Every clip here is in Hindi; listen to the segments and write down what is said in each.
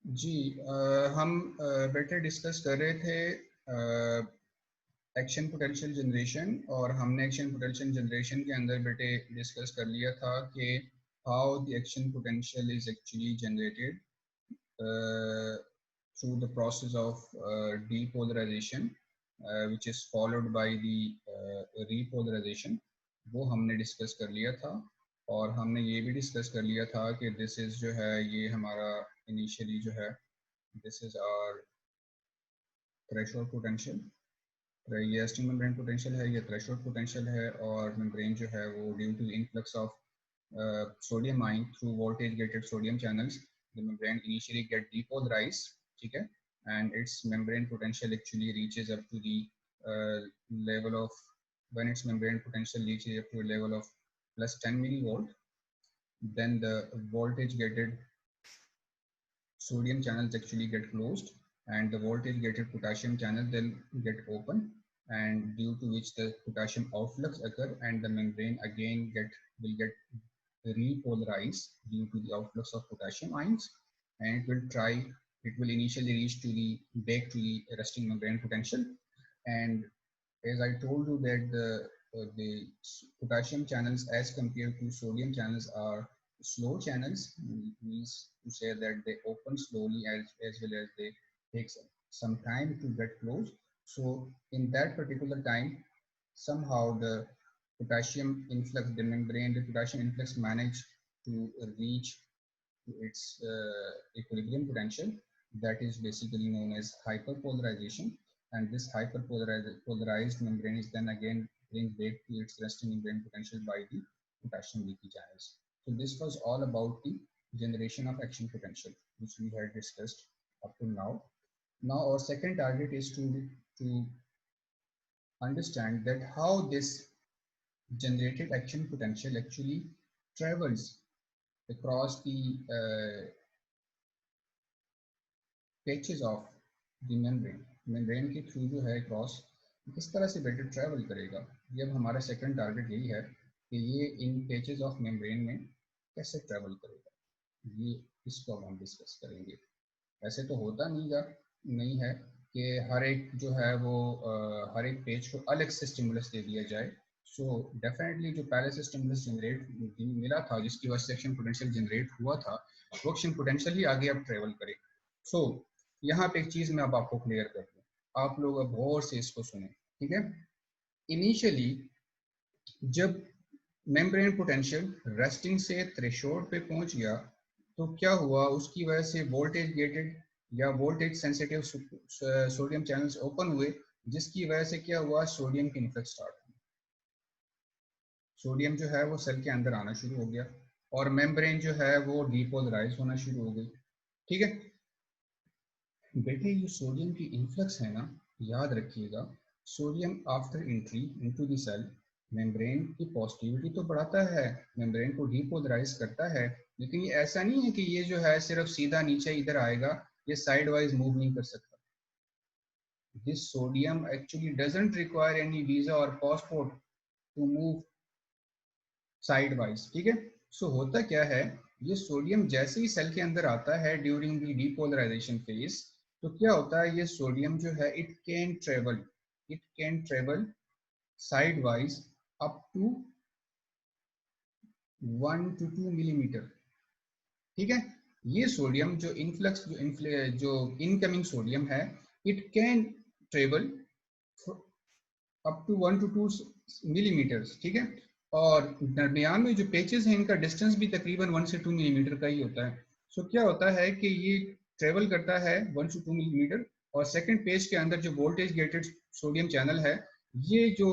जी हम बेटर डिस्कस कर रहे थे एक्शन पोटेंशियल जनरेशन, और हमने एक्शन पोटेंशियल जनरेशन के अंदर बेटे डिस्कस कर लिया था कि how the action potential is actually generated through the process of depolarization which is followed by the repolarization। वो हमने डिस्कस कर लिया था। और हमने ये भी डिस्कस कर लिया था कि दिस इज़ जो है ये हमारा इनिशियली जो है this is our threshold potential. ये रेस्टिंग मेम्ब्रेन पोटेंशियल है, ये थ्रेशोल्ड पोटेंशियल है। और मेम्ब्रेन जो है वो due to influx of sodium ion through voltage gated sodium channels, the membrane initially get depolarized, ठीक है, and its membrane potential actually reaches up to the level of, when its membrane potential reaches up to a level of plus 10 millivolt, then the voltage gated sodium channels actually get closed and the voltage gated potassium channel then get open, and due to which the potassium outflux occur and the membrane again will get repolarize due to the outflux of potassium ions, and it will initially reach to the back to the resting membrane potential. And as I told you that the potassium channels as compared to sodium channels are slow channels, means to say that they open slowly as well as they take some time to get closed. So in that particular time, somehow the potassium influx, the membrane, the potassium influx managed to reach to its equilibrium potential, that is basically known as hyperpolarization. And this hyperpolarized membrane is then again bring back to its resting membrane potential by the potassium leaky channels. So this was all about the generation of action potential, which we had discussed up to now. Now our second target is to understand that how this generated action potential actually travels across the patches of the membrane के थ्रू जो है क्रॉस किस तरह से बेटर ट्रैवल करेगा। ये अब हमारा सेकंड टारगेट यही है कि ये इन पेचेस ऑफ मेम्ब्रेन में कैसे ट्रैवल करेगा, ये इसको अब हम डिस्कस करेंगे। ऐसे तो होता नहीं है कि हर एक जो है वो हर एक पेज को अलग से स्टिमुलस दे दिया जाए। सो डेफिनेटली जो पहले से स्टिमुलस जनरेट मिला था, जिसकी वजह से एक्शन पोटेंशियल जनरेट हुआ था, वो एक्शन पोटेंशियल ही आगे अब ट्रेवल करे। सो यहाँ पे एक चीज़ मैं अब आपको क्लियर कर दूँ, आप लोग अब गौर से इसको सुने, ठीक है। इनिशियली जब मेम्ब्रेन पोटेंशियल रेस्टिंग से थ्रेशोल्ड पे पहुंच गया तो क्या हुआ, उसकी वजह से वोल्टेज गेटेड या voltage sensitive sodium channels open हुए, जिसकी वजह से क्या हुआ, सोडियम की इन्फ्लक्स स्टार्ट हुई। सोडियम जो है वो सेल के अंदर आना शुरू हो गया और मेम्ब्रेन जो है वो डीपोलराइज होना शुरू हो गई, ठीक है। बेटे ये सोडियम की इन्फ्लक्स है ना, याद रखिएगा, sodium after entry into the cell membrane की पॉजिटिविटी तो बढ़ाता है, मेम्ब्रेन को डीपोलराइज करता है, लेकिन ये ऐसा नहीं है कि ये जो है सिर्फ सीधा नीचे इधर आएगा, ये साइड वाइज मूव नहीं कर सकता। This sodium actually doesn't require any visa और passport to move side wise, ठीक है। सो होता क्या है, ये सोडियम जैसे ही सेल के अंदर आता है ड्यूरिंग द डीपोलराइजेशन फेज, तो क्या होता है, ये सोडियम जो है it can travel side wise up to 1 to 2 millimetre, ठीक है। ये सोडियम जो जो इनकमिंग सोडियम है, it can travel up to 1 to 2 millimetres, ठीक है। और दरमियान में जो पेचेस हैं इनका डिस्टेंस भी तकरीबन 1 से 2 मिलीमीटर का ही होता है। सो क्या होता है कि ये ट्रेवल करता है 1 से 2 मिलीमीटर, और सेकंड पेज के अंदर जो वोल्टेज गेटेड सोडियम चैनल है, ये जो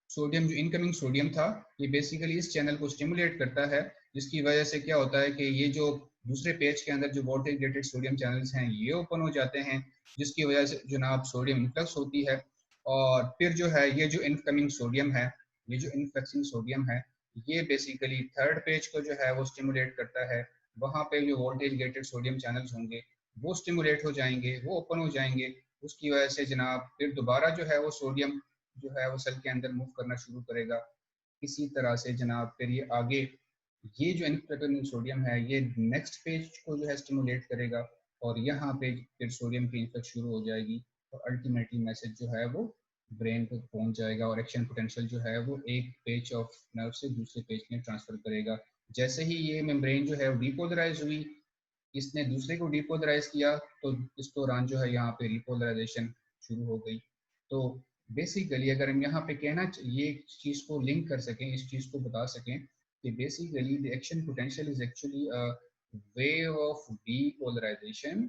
सोडियम जो इनकमिंग सोडियम था, ये बेसिकली इस चैनल को स्टिमुलेट करता है, जिसकी वजह से क्या होता है कि ये जो दूसरे पेज के अंदर जो वोल्टेज गेटेड सोडियम चैनल्स हैं ये ओपन हो जाते हैं, जिसकी वजह से जनाब सोडियम इन्फ्लक्स होती है। और फिर जो है ये जो इनकमिंग सोडियम है, ये जो इनफ्लक्सिंग सोडियम है, ये बेसिकली थर्ड पेज को जो है वो स्टिमुलेट करता है। वहाँ पे जो वोल्टेज गेटेड सोडियम चैनल्स होंगे वो स्टिमुलेट हो जाएंगे, वो ओपन हो जाएंगे, उसकी वजह से जनाब फिर दोबारा जो है वो सोडियम जो है वो सेल के अंदर मूव करना शुरू करेगा। इसी तरह से जनाब फिर ये आगे ये जो इनफ्लक्सिंग सोडियम है ये नेक्स्ट पेज को जो है स्टिमुलेट करेगा, और यहाँ पे फिर सोडियम की इन्फ्लक्स शुरू हो जाएगी और अल्टीमेटली मैसेज जो है वो ब्रेन को पहुंच जाएगा और एक्शन पोटेंशियल जो है वो एक पेज ऑफ नर्व से दूसरे पेज में ट्रांसफर करेगा। जैसे ही ये मेम्ब्रेन जो है वो डिपोलराइज हुई, इसने दूसरे को डिपोलराइज किया, तो इस दौरान जो है यहाँ पे रिपोलराइजेशन शुरू हो गई। तो बेसिकली अगर हम यहाँ पे कहना ये चीज़ को लिंक कर सकें, इस चीज़ को बता सकें कि basically the action potential is actually a wave of depolarization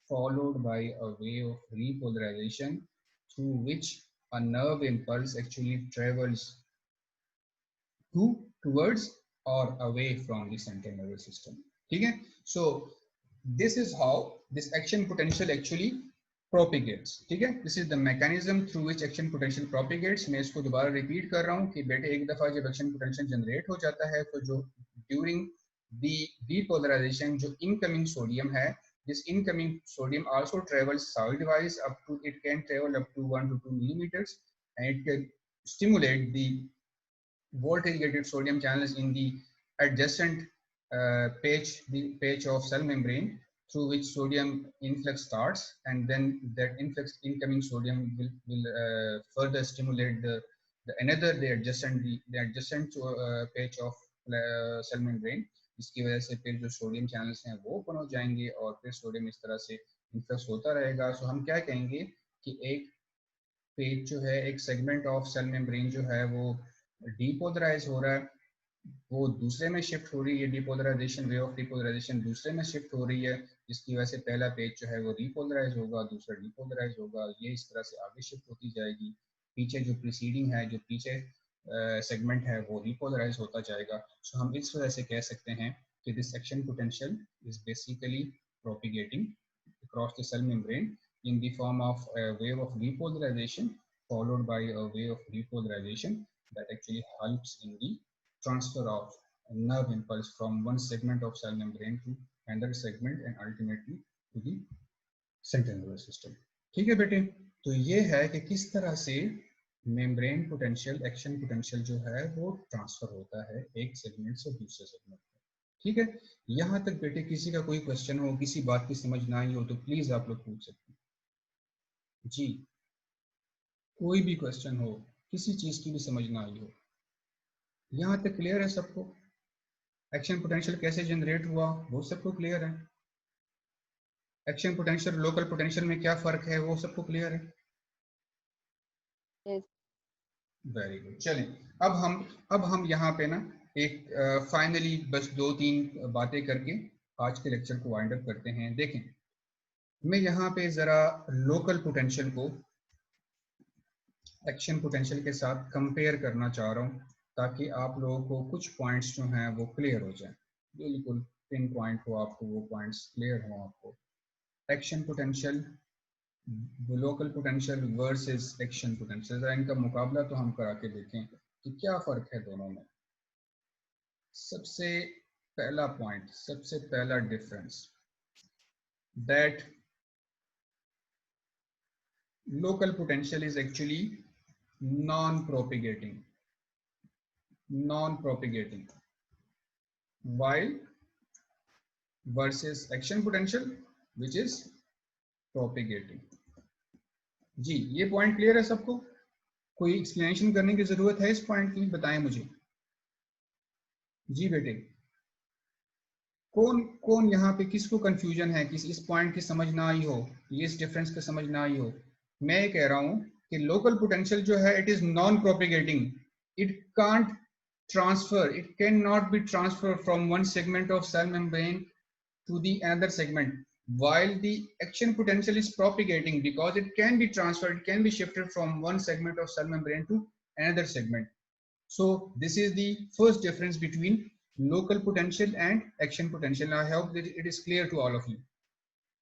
followed by a wave of repolarization through which a nerve impulse actually travels towards or away from the central nervous system. ठीक है? So this is how this action potential actually propagates. ठीक है? This is the mechanism through which action potential propagates. मैं इसको दोबारा रिपीट कर रहा हूँ कि बेटे एक दफा जब action potential जनरेट हो जाता है तो जो during the depolarization जो incoming sodium है, this incoming sodium also travels sidewise up to, it can travel up to 1 to 2 millimeters and it can stimulate the voltage gated sodium channels in the adjacent the page of cell membrane through which sodium influx starts, and then that influx incoming sodium will further stimulate the adjacent page of cell membrane, जिसकी वजह से फिर जो सोडियम चैनल्स हैं वो ओपन हो जाएंगे और फिर सोडियम इस तरह से इन्फ्लक्स होता रहेगा। सो हम क्या कहेंगे कि एक पेज जो है, एक सेगमेंट ऑफ सेल मेम्ब्रेन जो है वो डीपोलराइज हो रहा है, वो दूसरे में शिफ्ट हो रही है, डीपोलराइजेशन वे ऑफ डीपोलराइजेशन दूसरे में शिफ्ट हो रही है, जिसकी वजह से पहला पेज जो है वो रीपोलराइज होगा, दूसरा डीपोलराइज होगा, ये इस तरह से आगे शिफ्ट होती जाएगी। पीछे जो प्रीसीडिंग है, जो पीछे सेगमेंट है वो रीपोलराइज होता जाएगा। सो हम इस वजह से कह सकते हैं कि this action potential is basically propagating across the cell membrane in the form of a wave of depolarization followed by a wave of repolarization that actually helps in the transfer of a nerve impulse from one segment of cell membrane to another segment and ultimately to the central nervous system. ठीक है बेटे, तो ये है कि किस तरह से मेम्ब्रेन पोटेंशियल, एक्शन पोटेंशियल जो है वो ट्रांसफर होता है एक सेगमेंट से दूसरे सेगमेंट में। ठीक है, यहाँ तक बेटे किसी का कोई क्वेश्चन हो, किसी बात की समझ ना आई हो तो प्लीज आप लोग पूछ सकते हैं जी। कोई भी क्वेश्चन हो, किसी चीज की भी समझ ना आई हो, यहाँ तक क्लियर है सबको? एक्शन पोटेंशियल कैसे जनरेट हुआ वो सबको क्लियर है? एक्शन पोटेंशियल लोकल पोटेंशियल में क्या फर्क है वो सबको क्लियर है? Very good. चलें अब हम यहाँ पे ना एक फाइनली बस 2-3 बातें करके आज के लेक्चर को वाइंड अप करते हैं। देखें, मैं यहाँ पे जरा लोकल पोटेंशियल को एक्शन पोटेंशियल के साथ कंपेयर करना चाह रहा हूँ ताकि आप लोगों को कुछ पॉइंट्स जो हैं वो क्लियर हो जाएं, बिल्कुल पिन पॉइंट हो आपको, वो पॉइंट्स क्लियर हो आपको। Action potential, local potential versus action potential, जरा इनका मुकाबला तो हम करा के देखें कि क्या फर्क है दोनों में। सबसे पहला पॉइंट, सबसे पहला difference, that local potential is actually non-propagating, while versus action potential which is propagating। जी, ये पॉइंट क्लियर है सबको? कोई एक्सप्लेनेशन करने की जरूरत है इस पॉइंट की? बताएं मुझे जी बेटे। कौन कौन यहाँ पे किसको कंफ्यूजन है, किस इस पॉइंट की समझ ना आई हो, ये इस डिफरेंस की समझ ना आई हो? मैं कह रहा हूं कि लोकल पोटेंशियल जो है it is non propagating, it can't transfer, it can not be transfer from one segment of cell membrane to the another segment, while the action potential is propagating because it can be transferred, it can be shifted from one segment of cell membrane to another segment. So this is the first difference between local potential and action potential. I hope that it is clear to all of you.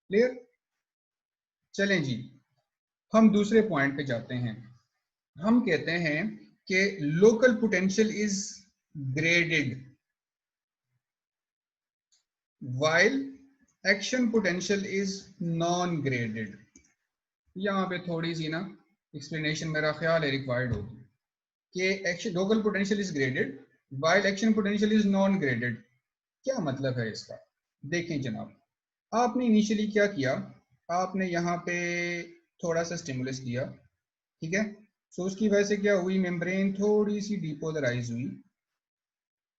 Clear? चलें जी, हम दूसरे पॉइंट पे जाते हैं। हम कहते हैं कि local potential is graded while action potential is non-graded। यहाँ पे थोड़ी सी ना एक्सप्लेनेशन मेरा ख्याल है रिक्वायर्ड होगी कि action local potential is graded while action potential is non-graded। क्या मतलब है इसका? देखें जनाब, आपने इनिशियली क्या किया, आपने यहाँ पे थोड़ा सा स्टिमुलस दिया, ठीक है। सो उसकी वजह से क्या हुई, मेम्ब्रेन थोड़ी सी डिपोलराइज हुई,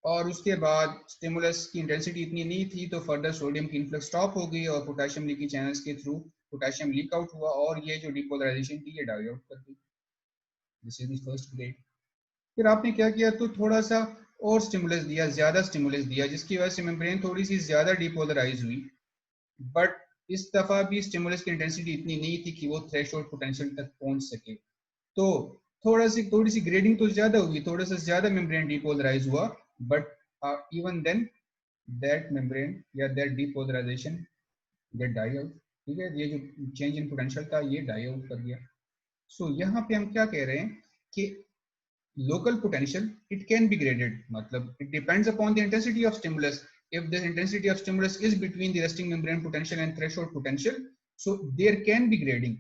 और उसके बाद स्टिमुलस की इंटेंसिटी इतनी नहीं थी तो फर्दर सोडियम की इनफ्लक्स स्टॉप हो गई और पोटेशियम लीकी चैनल्स के थ्रू पोटेशियम लीक आउट हुआ और ये जो डिपोलराइजेशन थी ये डाई आउट कर दी। This is the first grade. फिर आपने क्या किया, तो थोड़ा सा और स्टिमुलस दिया, ज्यादा स्टिमुलस दिया, जिसकी वजह से मेम्ब्रेन थोड़ी सी ज्यादा डिपोलराइज हुई, बट इस दफा भी स्टिमुलस की इंटेंसिटी इतनी नहीं थी कि वो थ्रेशोल्ड पोटेंशियल तक पहुंच सके। तो थोड़ी सी ग्रेडिंग तो ज्यादा हुई, थोड़ा सा ज्यादा मेम्ब्रेन डिपोलराइज हुआ, but even then that membrane या that depolarization get die out. ठीक है, ये जो चेंज इन पोटेंशियल था ये डाई आउट कर दिया। सो यहाँ पे हम क्या कह रहे हैं कि local potential it can be graded, matlab it depends upon the intensity of stimulus. If the intensity of stimulus is between the resting membrane potential and threshold potential, so there can be grading.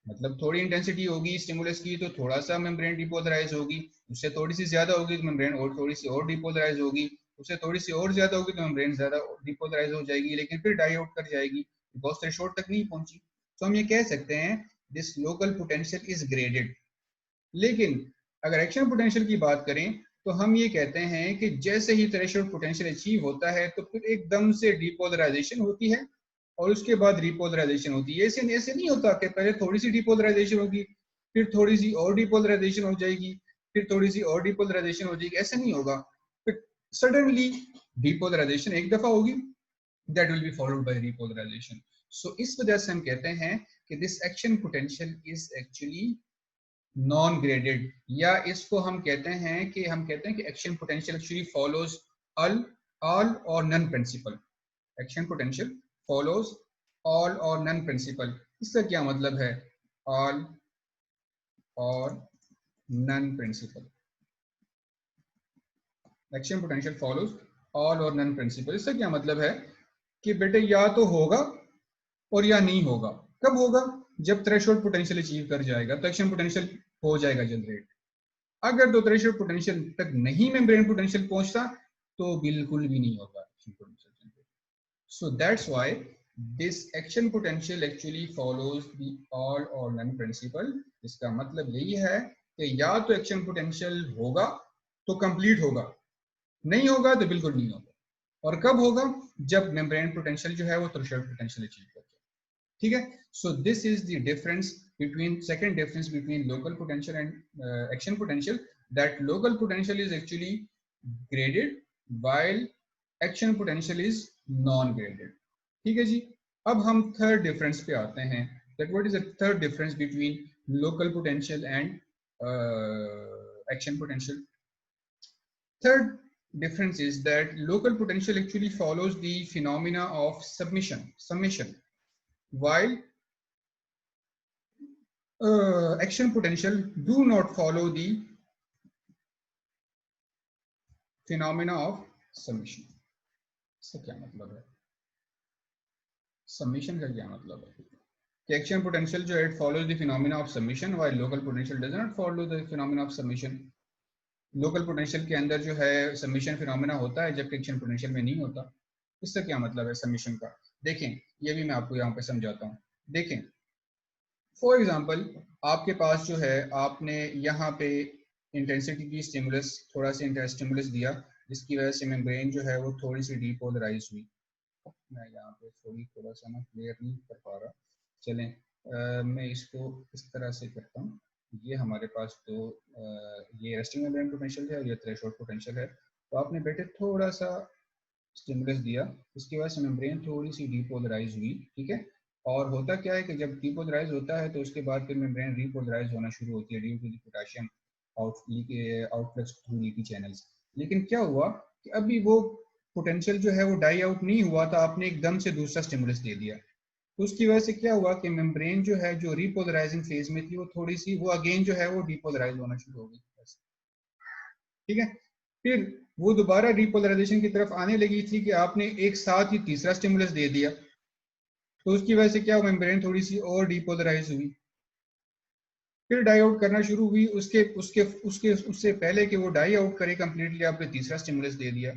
मतलब थोड़ी इंटेंसिटी होगी स्टिमुलस की तो थोड़ा सा मेम्ब्रेन डिपोलराइज होगी, उससे थोड़ी सी ज्यादा होगी तो मेम्ब्रेन और थोड़ी सी और डिपोलराइज होगी, उससे थोड़ी सी और ज्यादा होगी तो मेम्ब्रेन ज्यादा डिपोलराइज हो जाएगी, लेकिन फिर डाई आउट कर जाएगी, बहुत थ्रेशोल्ड तक नहीं पहुंची। तो हम ये कह सकते हैं this local potential is graded. लेकिन अगर एक्शन पोटेंशियल की बात करें तो हम ये कहते हैं कि जैसे ही थ्रेशोल्ड पोटेंशियल अचीव होता है तो फिर एकदम से डिपोलराइजेशन होती है और उसके बाद रिपोलराइजेशन होती है। ऐसे ऐसे नहीं होता कि पहले थोड़ी सी डिपोलराइजेशन होगी, फिर थोड़ी सी और डिपोलराइजेशन हो जाएगी, फिर थोड़ी सी और डिपोलराइजेशन हो जाएगी, ऐसा नहीं होगा। फिर सडनली डिपोलराइजेशन एक दफा होगी, that will be followed by repolarization. So इस वजह से हम कहते हैं कि this action potential is actually non graded, या इसको हम कहते हैं कि action potential actually follows all all or none principle. Action potential follows all or none principle. इसका क्या मतलब है, all or none principle. Action potential follows all or none principle, इसका क्या मतलब है कि बेटे या तो होगा और या नहीं होगा। कब होगा, जब थ्रेशोल्ड पोटेंशियल अचीव कर जाएगा तो एक्शन पोटेंशियल हो जाएगा जनरेट। अगर तो थ्रेशोल्ड पोटेंशियल तक नहीं मेम्ब्रेन पोटेंशियल पहुंचता तो बिल्कुल भी नहीं होगा action potential generate. So that's why this action potential actually follows the all or none principle. इसका मतलब यही है कि या तो एक्शन पोटेंशियल होगा तो कंप्लीट होगा, नहीं होगा तो बिल्कुल नहीं होगा। और कब होगा, जब मेम्ब्रेन पोटेंशियल जो है वो थ्रेशोल्ड पोटेंशियल अचीव कर जाए। ठीक है, so this is the difference between second difference between local potential and action potential, that local potential is actually graded while action potential is non graded। ठीक है जी, अब हम थर्ड डिफरेंस पे आते हैं, that what is the third difference between local potential and action potential। Third difference is that local potential actually follows the phenomena of summation, while action potential do not follow the phenomena of summation। इसका क्या मतलब है, समीशन का क्या मतलब है कि एक्शन पोटेंशियल जो है it follows the phenomena of summation while local potential does not follow the phenomena of summation. Local potential के अंदर जो है समीशन फिनोमेना होता है जबकि एक्शन पोटेंशियल में नहीं होता। इसका क्या मतलब है समीशन का, देखें ये भी मैं आपको यहाँ पे समझाता हूँ। देखें फॉर एग्जांपल आपके पास जो है आपने यहाँ पे इंटेंसिटी की स्टिमुलस, थोड़ा सा स्टिमुलस दिया जिसकी वजह से मेम्ब्रेन जो है वो थोड़ी सी डिपोलराइज हुई। मैं यहाँ पे थोड़ा सा ना क्लियर नहीं कर पा रहा, चलें मैं इसको इस तरह से करता हूँ। ये हमारे पास तो ये रेस्टिंग मेम्ब्रेन पोटेंशियल है और ये थ्रेशोल्ड पोटेंशियल है। तो आपने बेटे थोड़ा सा स्टिमुलस दिया, इसकी वजह से मेम्ब्रेन थोड़ी सी डिपोलराइज हुई, ठीक है। और होता क्या है कि जब डिपोलराइज होता है तो उसके बाद फिर मेम्ब्रेन रिपोलराइज होना शुरू होती है due to the potassium outflux through leaky channels. लेकिन क्या हुआ कि अभी वो पोटेंशियल जो है वो डाई आउट नहीं हुआ था, आपने एकदम से दूसरा स्टिमुलस दे दिया, तो उसकी वजह से क्या हुआ कि मेम्ब्रेन जो है जो रिपोलराइजिंग फेज में थी वो थोड़ी सी वो अगेन जो है वो डिपोलराइज होना शुरू हो गई। ठीक है, फिर वो दोबारा रिपोलराइजेशन की तरफ आने लगी थी कि आपने एक साथ ही तीसरा स्टिमुलस दे दिया, तो उसकी वजह से क्या हुआ मेम्ब्रेन थोड़ी सी और डिपोलराइज हुई, फिर डाई आउट करना शुरू हुई। उसके उसके उसके उससे पहले कि वो डाई आउट करे कंप्लीटली आपने तीसरा स्टिमुलस दे दिया।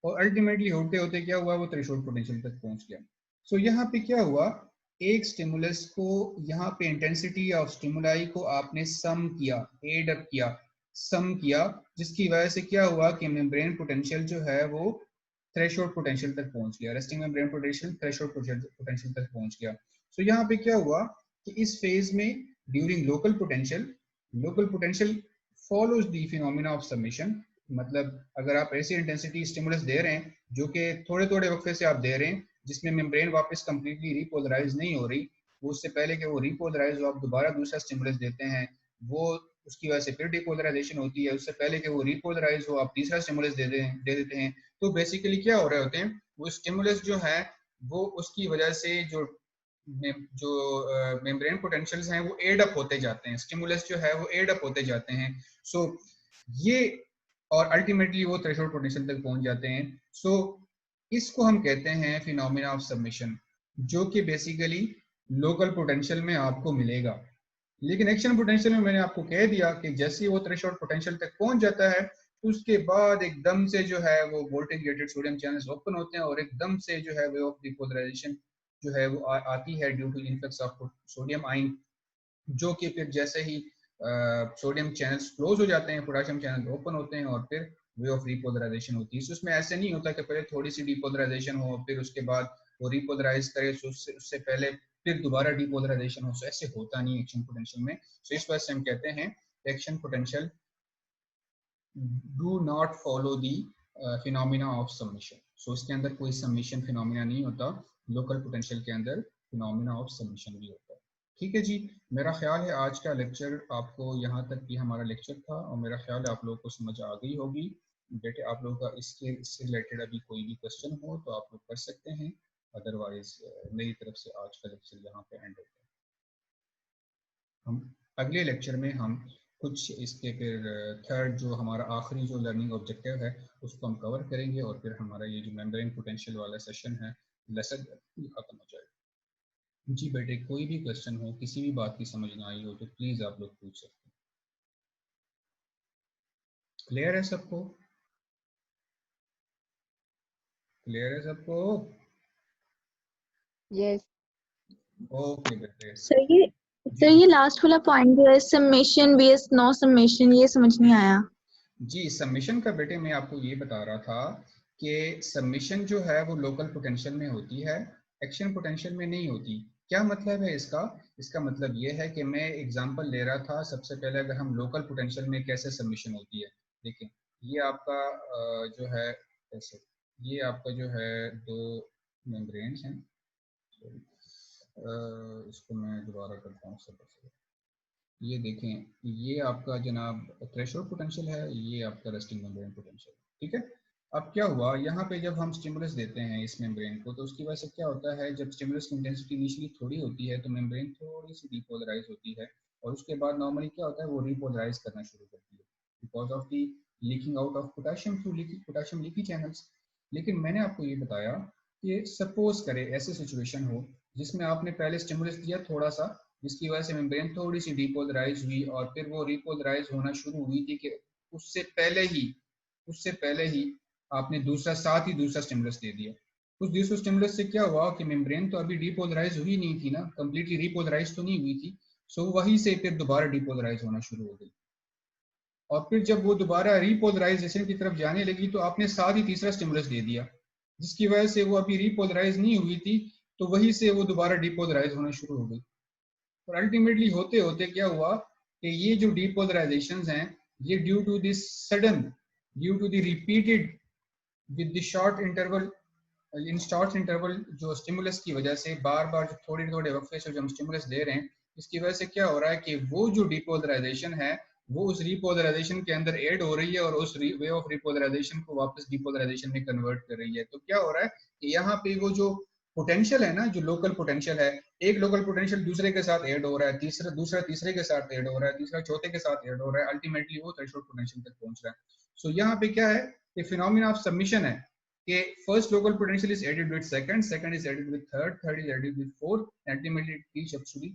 और अल्टीमेटली होते होते क्या हुआ, वो थ्रेशोल्ड पोटेंशियल तक पहुंच गया। सो यहाँ पे क्या हुआ, एक स्टिमुलस को यहाँ पे इंटेंसिटी ऑफ स्टिमुलाई को आपने सम किया, एड अप किया, सम किया, जिसकी वजह से क्या हुआ कि मेम्ब्रेन पोटेंशियल जो है वो थ्रेशोल्ड पोटेंशियल तक पहुंच गया, resting membrane potential threshold potential तक पहुंच गया। सो यहाँ पे क्या हुआ कि इस फेज में during local potential follows the phenomena of submission. मतलब अगर आप ऐसी इंटेंसिटी स्टिमुलस दे रहे हैं जो कि थोड़े थोड़े वक्फे से आप दे रहे हैं, जिसमें मेम्ब्रेन वापस कंप्लीटली रिपोलराइज नहीं हो रही, वो उससे पहले कि वो रिपोलराइज हो आप दोबारा दूसरा स्टिमुलस देते हैं, वो उसकी वजह से फिर डिपोलराइजेशन होती है, उससे पहले कि वो रिपोलराइज हो आप तीसरा स्टिमुलस दे देते हैं। तो बेसिकली क्या हो रहे होते हैं, वो स्टिमुलस जो है वो उसकी वजह से जो मेम्ब्रेन पोटेंशियल्स हैं वो एड अप होते जाते हैं, स्टिमुलस जो है वो एड अप होते जाते हैं। सो ये और अल्टीमेटली वो थ्रेशोल्ड पोटेंशियल तक पहुंच जाते हैं। सो इसको हम कहते हैं फिनोमेना ऑफ सबमिशन, जो कि बेसिकली लोकल पोटेंशियल में आपको मिलेगा। लेकिन एक्शन पोटेंशियल में मैंने आपको कह दिया कि जैसे ही वो थ्रेशोल्ड पोटेंशियल तक पहुंच जाता है, उसके बाद एकदम से जो है वो voltage gated sodium channels open होते हैं और एकदम से जो है वे ऑफ डिपोलराइजेशन जो है वो आती है due to influx of sodium ion, जो कि फिर जैसे ही सोडियम चैनल्स क्लोज हो जाते हैं, पोटेशियम चैनल ओपन होते हैं और फिर वे ऑफ रिपोलराइजेशन होती है। उसमें ऐसे नहीं होता कि पहले थोड़ी सी डिपोलराइजेशन हो फिर उसके बाद वो रिपोलराइज करे, उससे पहले फिर दोबारा डिपोलराइजेशन हो, ऐसे होता नहीं एक्शन पोटेंशियल में। सो इस वजह से हम कहते हैं action potential do not follow the phenomena of submission. So इसके अंदर कोई सबमिशन फिनोमिना नहीं होता, लोकल पोटेंशियल के अंदर फिनोमिना ऑफ सबमिशन भी होता है। ठीक है जी, मेरा ख्याल है आज का लेक्चर आपको यहाँ तक भी हमारा लेक्चर था और मेरा ख्याल है आप लोगों को समझ आ गई होगी। बेटे आप लोगों का इससे रिलेटेड अभी कोई भी क्वेश्चन हो तो आप लोग कर सकते हैं, अदरवाइज मेरी तरफ से आज का लेक्चर यहाँ पे एंड होता है। हम अगले लेक्चर में हम कुछ इसके फिर थर्ड जो हमारा आखिरी जो लर्निंग ऑब्जेक्टिव है उसको हम कवर करेंगे और फिर हमारा ये जो मेम्ब्रेन पोटेंशियल वाला सेशन है लेसन खत्म हो जाएगा। जी बेटे कोई भी क्वेश्चन हो, किसी भी बात की समझ ना आई हो तो प्लीज आप लोग पूछ सकते हैं। क्लियर है सबको? क्लियर है सबको? यस ओके बेटे। सर, ये लास्ट वाला पॉइंट जो है सबमिशन vs नो सबमिशन, ये समझ नहीं आया। जी सबमिशन का बेटे मैं आपको ये बता रहा था कि सबमिशन जो है वो लोकल पोटेंशियल में होती है, एक्शन पोटेंशियल में नहीं होती। क्या मतलब है इसका? इसका मतलब ये है कि मैं एग्जांपल ले रहा था सबसे पहले, अगर हम लोकल पोटेंशियल में कैसे सबमिशन होती है। देखिए ये आपका जो है ऐसे, ये आपका जो है दो मेम्ब्रेन्स हैं, इसको मैं दोबारा करता हूँ सबसे। ये देखें, ये आपका जनाब थ्रेशोल्ड पोटेंशियल है, ये आपका रेस्टिंग मेम्ब्रेन पोटेंशियल, ठीक है। अब क्या हुआ, यहाँ पे जब हम स्टिमुलस देते हैं इस मेम्ब्रेन को तो उसकी वजह से क्या होता है, जब स्टिमुलस की इंटेंसिटी इनिशियली थोड़ी होती है तो मेम्ब्रेन थोड़ी सी डिपोलराइज होती है और उसके बाद नॉर्मली क्या होता है वो रिपोलराइज करना शुरू करती है because of the leaking out of potassium through potassium leaky channels. लेकिन मैंने आपको ये बताया कि सपोज करें ऐसी सिचुएशन हो जिसमें आपने पहले स्टिमुलस दिया थोड़ा सा, जिसकी वजह से मेम्ब्रेन थोड़ी सी डिपोलराइज हुई और फिर वो रिपोलराइज होना शुरू हुई थी कि उससे पहले ही आपने साथ ही दूसरा स्टिमुलस दे दिया। उस दूसरे स्टिमुलस से क्या हुआ कि मेम्ब्रेन तो अभी डिपोलराइज हुई नहीं थी ना, कंप्लीटली रिपोलराइज तो नहीं हुई थी। सो वहीं से फिर दोबारा डिपोलराइज होना शुरू हो गई और फिर जब वो दोबारा रिपोलराइजेशन की तरफ जाने लगी तो आपने साथ ही तीसरा स्टिमुलस दे दिया, जिसकी वजह से वो अभी रिपोलराइज नहीं हुई थी, तो वहीं से वो दोबारा डिपोलराइज होना शुरू हो गई। और अल्टीमेटली होते होते क्या हुआ कि ये जो डिपोलराइजेशंस हैं ये due to this sudden, due to the repeated with the short interval, in short interval जो स्टिमुलस की वजह से बार बार जो थोड़े थोड़े वक्फे से जो हम स्टिमुलस दे रहे हैं, इसकी वजह से क्या हो रहा है कि वो जो डिपोलराइजेशन है वो उस रिपोलराइजेशन के अंदर ऐड हो रही है और उस वे ऑफ रिपोलराइजेशन को वापस डिपोलराइजेशन में कन्वर्ट कर रही है। तो क्या हो रहा है कि यहाँ पे वो जो पोटेंशियल है ना, जो लोकल पोटेंशियल है, एक लोकल पोटेंशियल दूसरे के साथ ऐड हो रहा है, दूसरा तीसरे के साथ ऐड हो रहा है, तीसरा चौथे के साथ ऐड हो रहा है, अल्टीमेटली वो थ्रेशोल्ड पोटेंशियल तक पहुंच रहा है। सो यहाँ पे क्या है कि फिनोमेना ऑफ सबमिशन है कि first local potential is added with second is added with third is added with fourth, ultimately it reaches up to the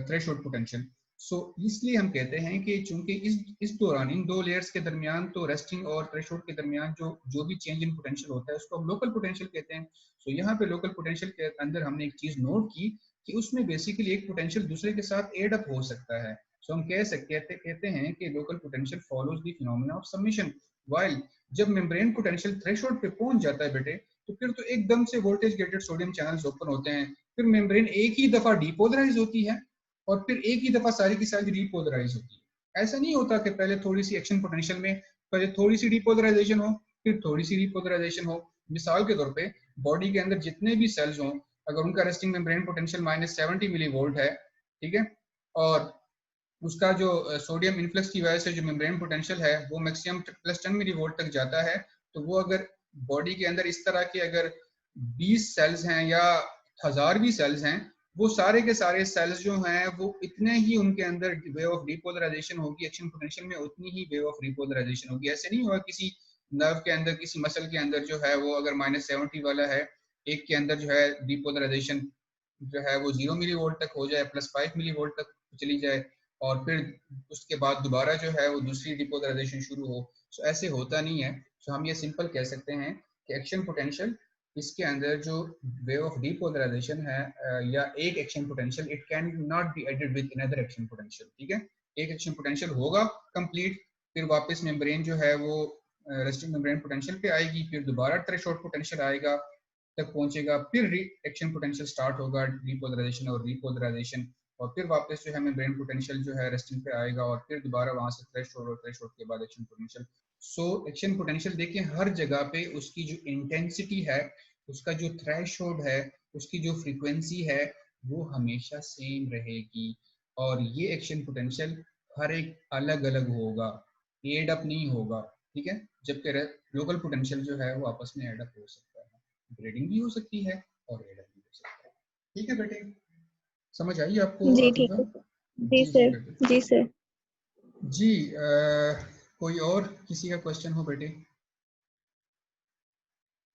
threshold potential. सो इसलिए हम कहते हैं कि चूंकि इस दौरान इन दो लेयर्स के दरमियान तो रेस्टिंग और थ्रेशोल्ड के दरमियान जो भी चेंज इन पोटेंशियल होता है उसको हम लोकल पोटेंशियल कहते हैं। सो यहाँ पे लोकल पोटेंशियल के अंदर हमने एक चीज नोट की कि उसमें बेसिकली एक पोटेंशियल दूसरे के साथ एड अप हो सकता है। सो हम कहते हैं कि local potential follows the phenomena of submission. While जब मेम्ब्रेन पोटेंशियल थ्रेशोल्ड पे पहुंच जाता है बेटे, तो फिर तो एकदम से voltage gated sodium channels open होते हैं, फिर मेम्ब्रेन एक ही दफा डीपोलराइज होती है और फिर एक ही दफा सारी की सारी डीपोलराइज होती है। ऐसा नहीं होता कि पहले थोड़ी सी एक्शन पोटेंशियल में पहले थोड़ी सी डीपोलराइजेशन हो फिर थोड़ी सी डीपोलराइजेशन हो। मिसाल के तौर पे बॉडी के अंदर जितने भी सेल्स हों, अगर उनका resting membrane potential -70 millivolt है, ठीक है, और उसका जो सोडियम इन्फ्लक्स की वजह से जो मेम्ब्रेन पोटेंशियल है वो मैक्सिमम +10 मिली वोल्ट तक जाता है, तो वो अगर बॉडी के अंदर इस तरह के अगर 20 सेल्स हैं या 1000 भी सेल्स हैं, वो सारे के सारे सेल्स जो हैं वो इतने ही उनके अंदर वे ऑफ डीपोलराइजेशन होगी, एक्शन पोटेंशियल में उतनी ही वे ऑफ रिपोलराइजेशन होगी। ऐसे नहीं होगा किसी नर्व के अंदर किसी मसल के अंदर जो है वो अगर -70 वाला है, एक के अंदर जो है डीपोलराइजेशन जो है वो 0 मिली वोल्ट तक हो जाए, +5 मिली वोल्ट तक चली जाए, और फिर उसके बाद दोबारा जो है वो दूसरी डिपोलराइजेशन शुरू हो। सो ऐसे होता नहीं है। सो हम ये सिंपल कह सकते हैं कि एक्शन पोटेंशियल इसके अंदर जो वे ऑफ डिपोलराइजेशन है या एक action potential, it can not be added with another action potential. ठीक है, एक एक्शन पोटेंशियल होगा कंप्लीट, फिर वापस मेम्ब्रेन जो है वो रेस्टिंग मेम्ब्रेन पोटेंशियल पे आएगी, फिर दोबारा थ्रेशोल्ड पोटेंशियल आएगा तक पहुंचेगा, फिर एक्शन पोटेंशियल स्टार्ट होगा, डिपोलराइजेशन और रिपोलराइजेशन, और फिर वापस जो है मेम्ब्रेन पोटेंशियल जो है रेस्टिंग पे आएगा, और फिर दोबारा वहां से थ्रेशोल्ड और थ्रेशोल्ड के बाद action potential. So action potential देखिए हर जगह पे उसकी जो इंटेंसिटी है, उसका जो थ्रेशोल्ड है, उसकी जो फ्रीक्वेंसी है वो हमेशा सेम रहेगी, और ये एक्शन पोटेंशियल हर एक अलग अलग होगा, एड अप नहीं होगा। ठीक है, जबकि लोकल पोटेंशियल जो है वो आपस में एड अप हो सकता है, ग्रेडिंग भी हो सकती है और एड अप भी हो सकता है। ठीक है बेटे, समझ आई आपको जी ठीक अफीफा? है जी जी जी सर। बेटे। जी सर। जी कोई और किसी का क्वेश्चन हो बेटे?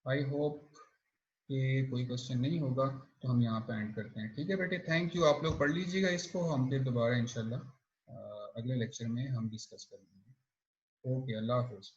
आई होप कि कोई क्वेश्चन नहीं होगा, तो हम यहाँ पे एंड करते हैं। ठीक है बेटे, थैंक यू। आप लोग पढ़ लीजिएगा इसको, हम फिर दोबारा इंशाल्लाह अगले लेक्चर में हम डिस्कस करेंगे। ओके, अल्लाह हाफिज़।